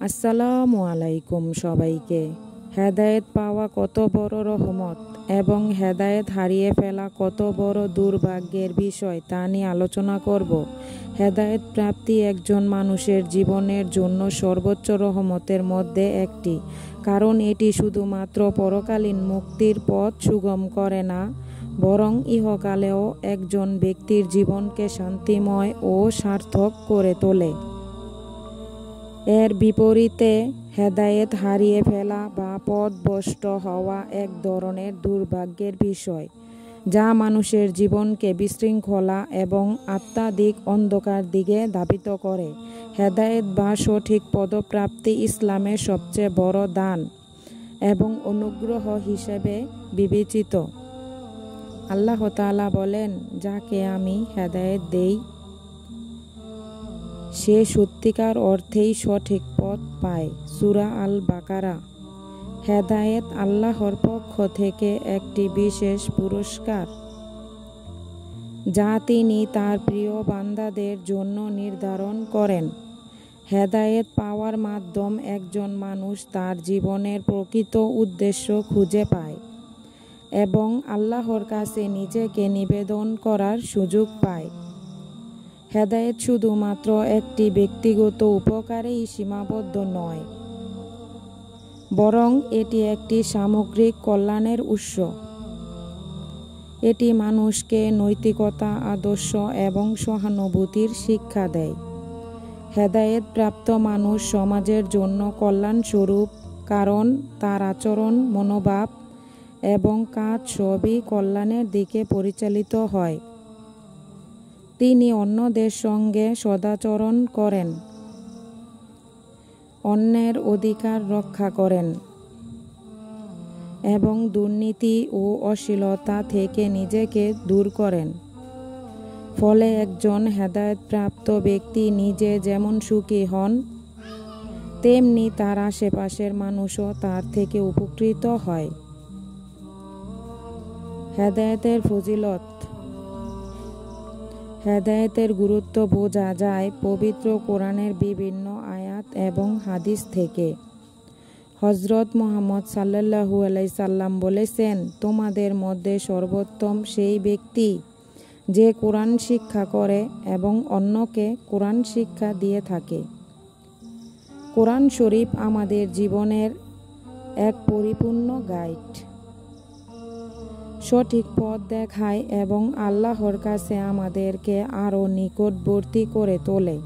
আসসালামু আলাইকুম সবাইকে। হেদায়েত পাওয়া কত বড় রহমত এবং হেদায়েত হারিয়ে ফেলা কত বড় দুর্ভাগ্যের বিষয় তা নিয়ে আলোচনা করব। হেদায়েত প্রাপ্তি একজন মানুষের জীবনের জন্য সর্বোচ্চ রহমতের মধ্যে একটি, কারণ এটি শুধুমাত্র পরকালীন মুক্তির পথ সুগম করে না, বরং ইহকালেও একজন ব্যক্তির জীবনকে শান্তিময় ও সার্থক করে তোলে। এর বিপরীতে হেদায়েত হারিয়ে ফেলা বা পথভ্রষ্ট হওয়া এক ধরনের দুর্ভাগ্যের বিষয়, যা মানুষের জীবনকে বিশৃঙ্খলা এবং আত্মাধিক অন্ধকার দিকে ধাবিত করে। হেদায়েত বা সঠিক পদপ্রাপ্তি ইসলামের সবচেয়ে বড় দান এবং অনুগ্রহ হিসেবে বিবেচিত। আল্লাহ তাআলা বলেন, যাকে আমি হেদায়েত দেই সে সত্যিকার অর্থেই সঠিক পথ পায়। সূরা আল বাকারা। হেদায়েত আল্লাহর পক্ষ থেকে একটি বিশেষ পুরস্কার, যা তিনি তার প্রিয় বান্দাদের জন্য নির্ধারণ করেন। হেদায়েত পাওয়ার মাধ্যমে একজন মানুষ তার জীবনের প্রকৃত উদ্দেশ্য খুঁজে পায় এবং আল্লাহর কাছে নিজেকে নিবেদন করার সুযোগ পায়। হেদায়েত শুধুমাত্র একটি ব্যক্তিগত উপকারেই সীমাবদ্ধ নয়, বরং এটি একটি সামগ্রিক কল্যাণের উৎস। এটি মানুষকে নৈতিকতা, আদর্শ এবং সহানুভূতির শিক্ষা দেয়। হেদায়েত প্রাপ্ত মানুষ সমাজের জন্য কল্যাণস্বরূপ, কারণ তার আচরণ, মনোভাব এবং কাজ সবই কল্যাণের দিকে পরিচালিত হয়। তিনি অন্যদের সঙ্গে সদাচরণ করেন, অন্যের অধিকার রক্ষা করেন এবং দুর্নীতি ও অশ্লীলতা থেকে নিজেকে দূর করেন। ফলে একজন হেদায়েতপ্রাপ্ত ব্যক্তি নিজে যেমন সুখী হন, তেমনি তার আশেপাশের মানুষও তার থেকে উপকৃত হয়। হেদায়েতের ফজিলত। হেদায়েতের গুরুত্ব বোঝা যায় পবিত্র কোরআনের বিভিন্ন আয়াত এবং হাদিস থেকে। হযরত মুহাম্মদ সাল্লাল্লাহু আলাইহি সাল্লাম বলেছেন, তোমাদের মধ্যে সর্বোত্তম সেই ব্যক্তি যে কোরআন শিক্ষা করে এবং অন্যকে কোরআন শিক্ষা দিয়ে থাকে। কোরআন শরীফ আমাদের জীবনের এক পরিপূর্ণ গাইড, সঠিক পথ দেখায় এবং আল্লাহর কাছে আমাদেরকে আরও নিকটবর্তী করে তোলে।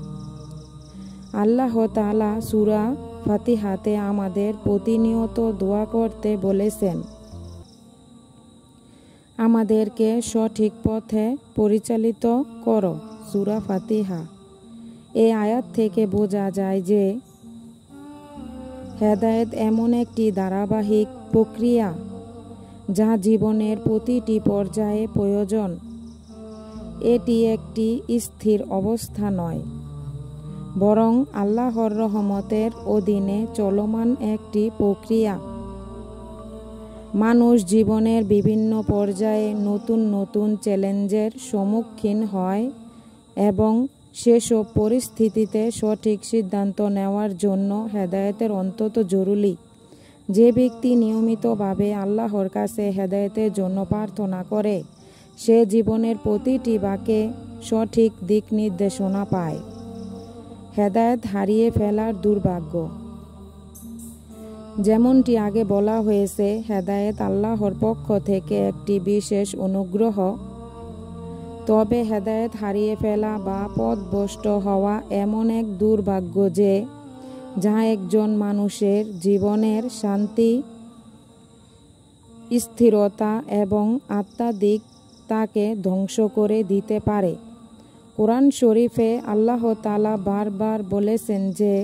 আল্লাহ তাআলা সূরা ফাতিহাতে আমাদের প্রতিনিয়ত দোয়া করতে বলেছেন, আমাদেরকে সঠিক পথে পরিচালিত করো। সূরা ফাতিহা। এই আয়াত থেকে বোঝা যায় যে হেদায়েত এমন একটি ধারাবাহিক প্রক্রিয়া যা জীবনের প্রতিটি পর্যায়ে প্রয়োজন। এটি একটি স্থির অবস্থা নয়, বরং আল্লাহর রহমতের অধীনে চলমান একটি প্রক্রিয়া। মানুষ জীবনের বিভিন্ন পর্যায়ে নতুন নতুন চ্যালেঞ্জের সম্মুখীন হয় এবং সেসব পরিস্থিতিতে সঠিক সিদ্ধান্ত নেওয়ার জন্য হেদায়েতের অত্যন্ত জরুরি। যে ব্যক্তি নিয়মিতভাবে আল্লাহর কাছে হেদায়েতের জন্য প্রার্থনা করে, সে জীবনের প্রতিটি বাঁকে সঠিক দিক নির্দেশনা পায়। হেদায়েত হারিয়ে ফেলার দুর্ভাগ্য। যেমনটি আগে বলা হয়েছে, হেদায়েত আল্লাহর পক্ষ থেকে একটি বিশেষ অনুগ্রহ। তবে হেদায়েত হারিয়ে ফেলা বা পথভ্রষ্ট হওয়া এমন এক দুর্ভাগ্য যা একজন মানুষের জীবনের শান্তি, স্থিরতা এবং আত্মাধিক তাকে ধ্বংস করে দিতে পারে। কোরআন শরীফে আল্লাহ তাআলা বারবার বলেছেন যে,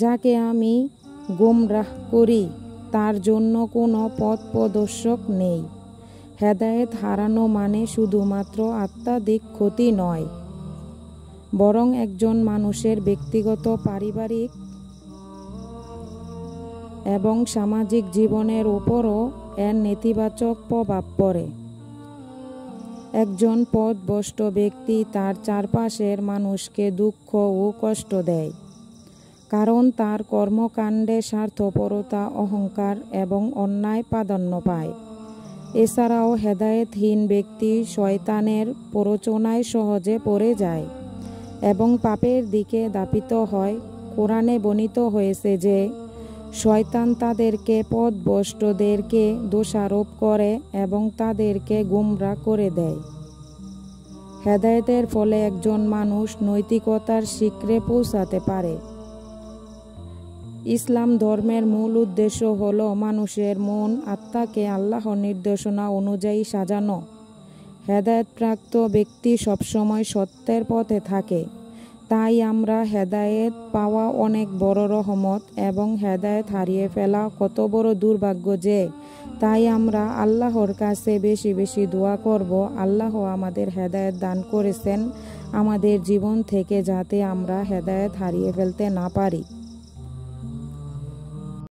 যাকে আমি গোমরাহ করি তার জন্য কোনো পথ প্রদর্শক নেই। হেদায়েত হারানো মানে শুধুমাত্র আত্মাধিক ক্ষতি নয়, বরং একজন মানুষের ব্যক্তিগত, পারিবারিক এবং সামাজিক জীবনের উপরও এর নেতিবাচক প্রভাব পড়ে। একজন পথভ্রষ্ট ব্যক্তি তার চারপাশের মানুষকে দুঃখ ও কষ্ট দেয়, কারণ তার কর্মকাণ্ডে স্বার্থপরতা, অহংকার এবং অন্যায় প্রাধান্য পায়। এছাড়াও হেদায়েতহীন ব্যক্তি শয়তানের প্ররোচনায় সহজে পড়ে যায় এবং পাপের দিকে ধাবিত হয়। কোরআনে বর্ণিত হয়েছে যে শয়তান তাদেরকে পথভ্রষ্টদেরকে দোষারোপ করে এবং তাদেরকে গুমরাহ করে দেয়। হেদায়েতের ফলে একজন মানুষ নৈতিকতার শিখরে পৌঁছাতে পারে। ইসলাম ধর্মের মূল উদ্দেশ্য হল মানুষের মন আত্মাকে আল্লাহর নির্দেশনা অনুযায়ী সাজানো। হেদায়েতপ্রাপ্ত ব্যক্তি সবসময় সত্যের পথে থাকে। তাই আমরা হেদায়েত পাওয়া অনেক বড় রহমত এবং হেদায়েত হারিয়ে ফেলা কত বড় দুর্ভাগ্য যে তাই আমরা আল্লাহর কাছে বেশি বেশি দোয়া করব। আল্লাহ আমাদের হেদায়েত দান করেছেন আমাদের জীবন থেকে, যাতে আমরা হেদায়েত হারিয়ে ফেলতে না পারি।